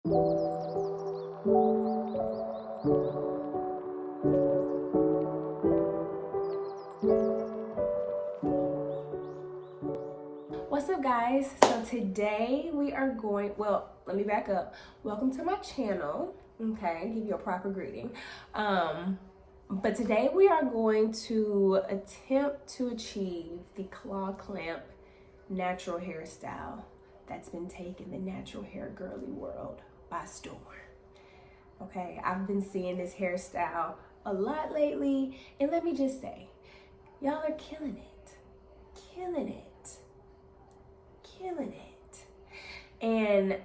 What's up, guys? So today we are going, well, let me back up. Welcome to my channel. Okay, give you a proper greeting. But today we are going to attempt to achieve the claw clamp natural hairstyle that's been taking the natural hair girly world by storm. Okay, I've been seeing this hairstyle a lot lately, and let me just say, y'all are killing it, killing it, killing it. And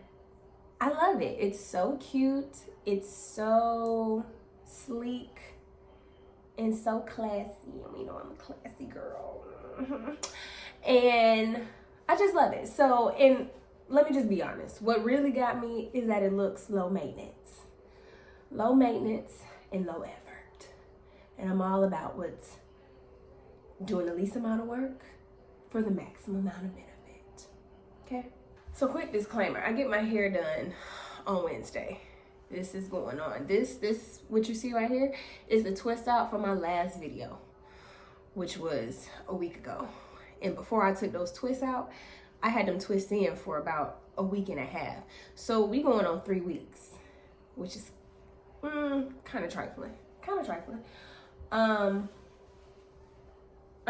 I love it. It's so cute, it's so sleek, and so classy. You know, I'm a classy girl. And I just love it. So, and let me just be honest, what really got me is that it looks low maintenance. Low maintenance and low effort. And I'm all about what's doing the least amount of work for the maximum amount of benefit. Okay? So quick disclaimer, I get my hair done on Wednesday. This is going on. This what you see right here is the twist out from my last video, which was a week ago. And before I took those twists out, I had them twist in for about a week and a half. So we going on 3 weeks, which is kind of trifling. I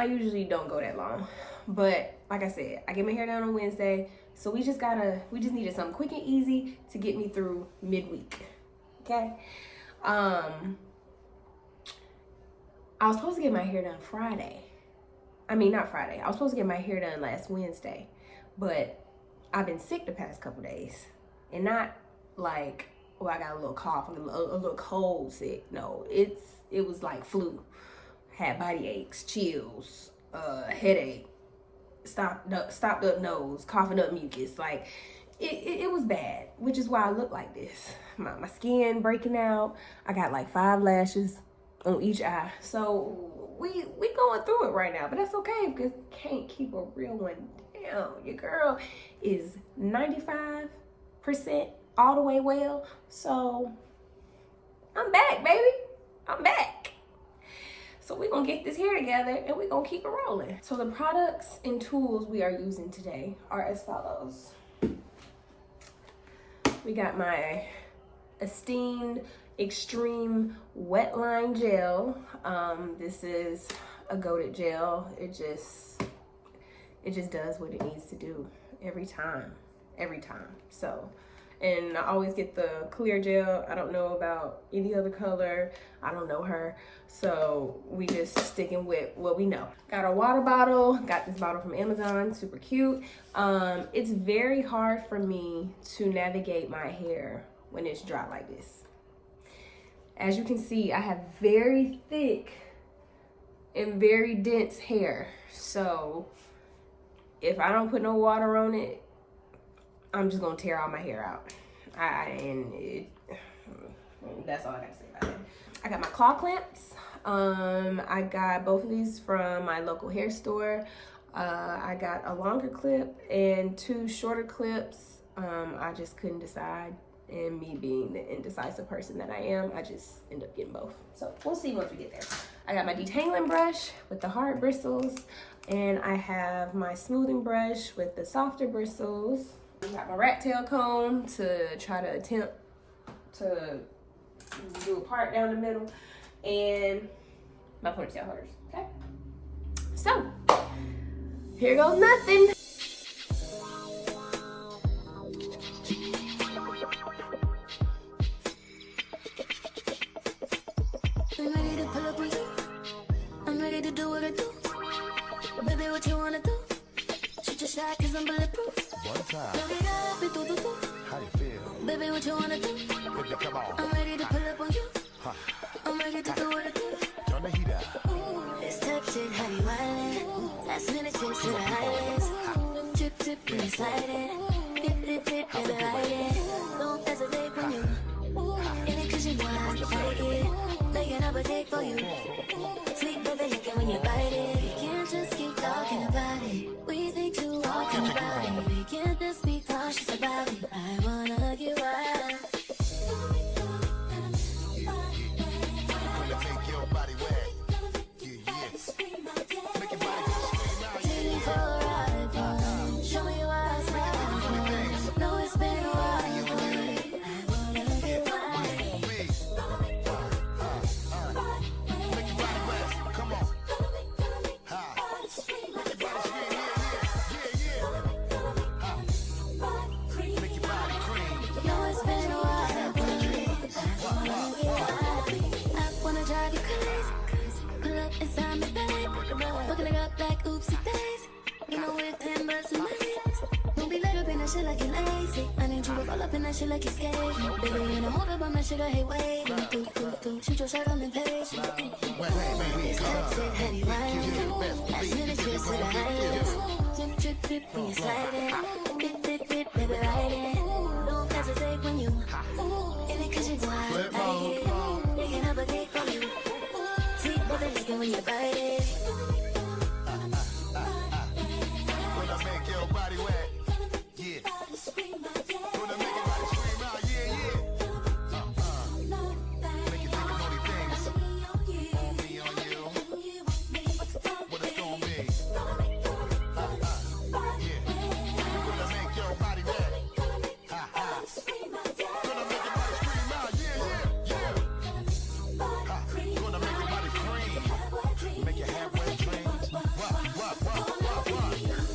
usually don't go that long, but like I said, I get my hair done on Wednesday, so we just needed something quick and easy to get me through midweek. Okay. I was supposed to get my hair done Friday. I mean, not Friday. I was supposed to get my hair done last Wednesday, but I've been sick the past couple days, and not like, oh, I got a little cough, I'm a little cold sick. No, it was like flu. Had body aches, chills, headache, stopped up nose, coughing up mucus. Like it was bad, which is why I look like this. My skin breaking out. I got like 5 lashes on each eye. So we going through it right now, but that's okay because can't keep a real one down. Your girl is 95% all the way well. So I'm back, baby. I'm back. So we're gonna get this hair together and we're gonna keep it rolling. So the products and tools we are using today are as follows. We got my Esteemed Extreme Wet Line Gel. This is a goated gel. It just does what it needs to do every time. So, and I always get the clear gel. I don't know about any other color. I don't know her. So we just sticking with what we know. Got our water bottle. Got this bottle from Amazon, super cute. It's very hard for me to navigate my hair when it's dry like this. As you can see, I have very thick and very dense hair. So if I don't put no water on it, I'm just gonna tear all my hair out. That's all I gotta say about it. I got my claw clamps. I got both of these from my local hair store. I got a longer clip and 2 shorter clips. I just couldn't decide, and me being the indecisive person that I am, I just end up getting both. So we'll see once we get there. I got my detangling brush with the hard bristles, and I have my smoothing brush with the softer bristles. I got my rat tail comb to try to attempt to do a part down the middle, and my ponytail holders. Okay, so here goes nothing. I'm ready to pull up with you. I'm ready to do what I do. Baby, what you wanna do? Shoot your shot, cause I'm bulletproof. One time. Load it up, it do, do, do. How you feel? Baby, what you wanna do? Baby, come on. I'm ready to pull up on you. I'm ready to do what I do. Turn the heat up. This type shit, how you wildin'? Last minute shit to the highest. Drip, drip, when you sliding. Dip, dip, dip, and I ride it. Don't hesitate when you. In it cause you know I like it. Making up a date for you. Sweet baby, licking when you bite it. We can't just keep talking about it. We think too often about it. We can't just be cautious about it. I wanna get wild. it's been a while. I wanna drive you crazy. Pull up inside me, babe. Fucking it up like oopsie daisy. You know with him, but some ladies. Don't be let up in that shit like you're lazy. I need you to roll up in that shit like you're scared. Baby, and I'm all up on that shit, I hate waiting. Shoot your shot, I'm impatient. It's toxic, heavy riding. Last minute trips to the highest. Drip, drip, drip when you sliding. Dip, dip, dip, baby, ride it. Don't hesitate when you in it, cause you know I like it. Making up a cake for you. Sweet, but they like it when you bite it. When I make your body wet, yeah. When I make your body scream out, yeah, yeah. Make you think of all these things. On me, on you. What it's gonna be. Yeah. When I make your body wet, ha ha. When I make your body scream out, yeah, yeah, yeah. Ha. When I make your body scream, make your halfway dreams. What?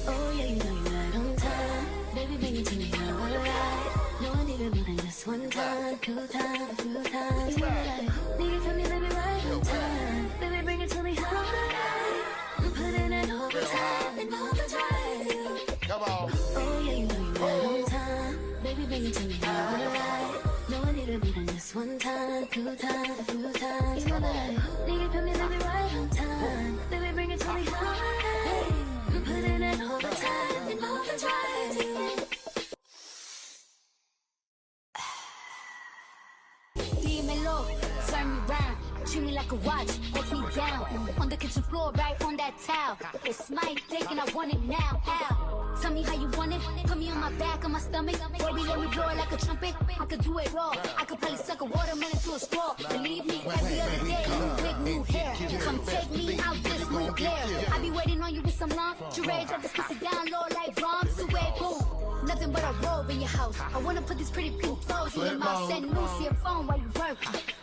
Oh yeah, you know you're right on time. Baby, bring it to me now, alright. No one need it more than just one time, two times, a few times. You know that need it from me, baby, right on time. Baby, bring it to me, alright. I'm putting it overtime and overdrive. Come on. Oh yeah, you know you're right on time. Baby, bring it to me now, alright. No one need it more than just one time, two times, a few times. You know that need it from me, baby, right on time. Baby, bring it to me, alright. I'm putting it overtime and overdrive. Dímelo, turn me round, treat me like a watch, hold me down. On the kitchen floor, right on that towel. It's my dick and I want it now. Ow. Tell me how you want it. Put me on my back, on my stomach. Baby, let me blow it like a trumpet. I could do it raw. I could probably suck a watermelon through a straw. Believe me, every other day, new wig, new hair. Come take me out this new glare. I be waiting on you with some love. Giraffe, drop this pussy down low like bombs. Away, boom. Nothing but a robe in your house. I wanna put these pretty pink clothes in your mouth. Send news to your phone while you work.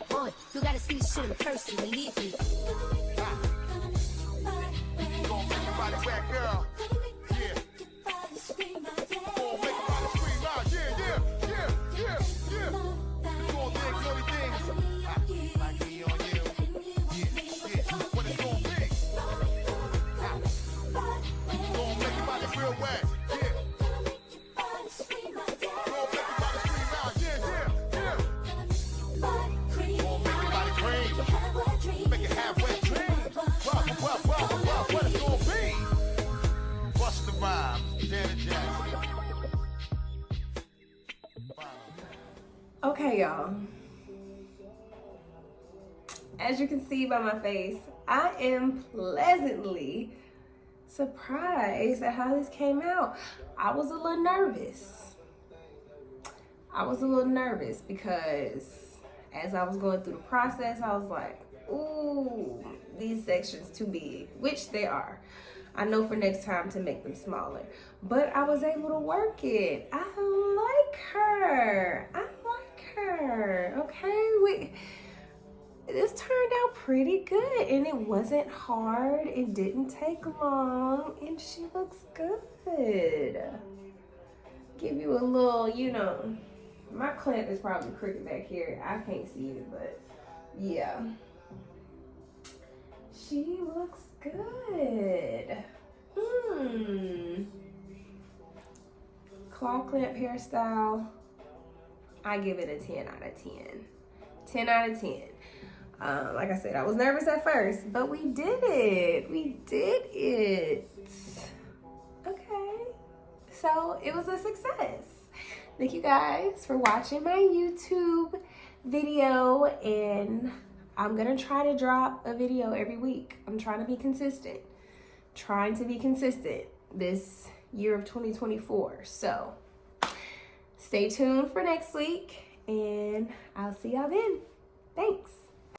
Boy, you gotta see this shit in person, believe me. You gon' make your body wet, girl. Yeah. Gon' make your body scream out. Yeah, yeah, yeah, yeah, yeah. You gon' dig dirty things. Like me on you. Yeah, yeah. What it's gon' be. You gon' make your body real wet. Yeah. Gon' make your body scream out. Yeah, yeah, yeah. Gon' make your body cream. Make it halfway dream. What it's gon' be. Bust the rhymes. Janet Jackson. Okay, y'all. As you can see by my face, I am pleasantly surprised at how this came out. I was a little nervous because as I was going through the process, I was like, ooh, these sections too big, which they are. I know for next time to make them smaller, but I was able to work it. I like her. Okay, this turned out pretty good, and it wasn't hard. It didn't take long, and she looks good. Give you a little, my clamp is probably crooked back here. I can't see it, but yeah. She looks good. Claw clamp hairstyle. I give it a 10 out of 10. 10 out of 10. Like I said, I was nervous at first, but we did it. Okay. So it was a success. Thank you guys for watching my YouTube video, and I'm gonna try to drop a video every week. I'm trying to be consistent. This year of 2024. So stay tuned for next week, and I'll see y'all then. Thanks.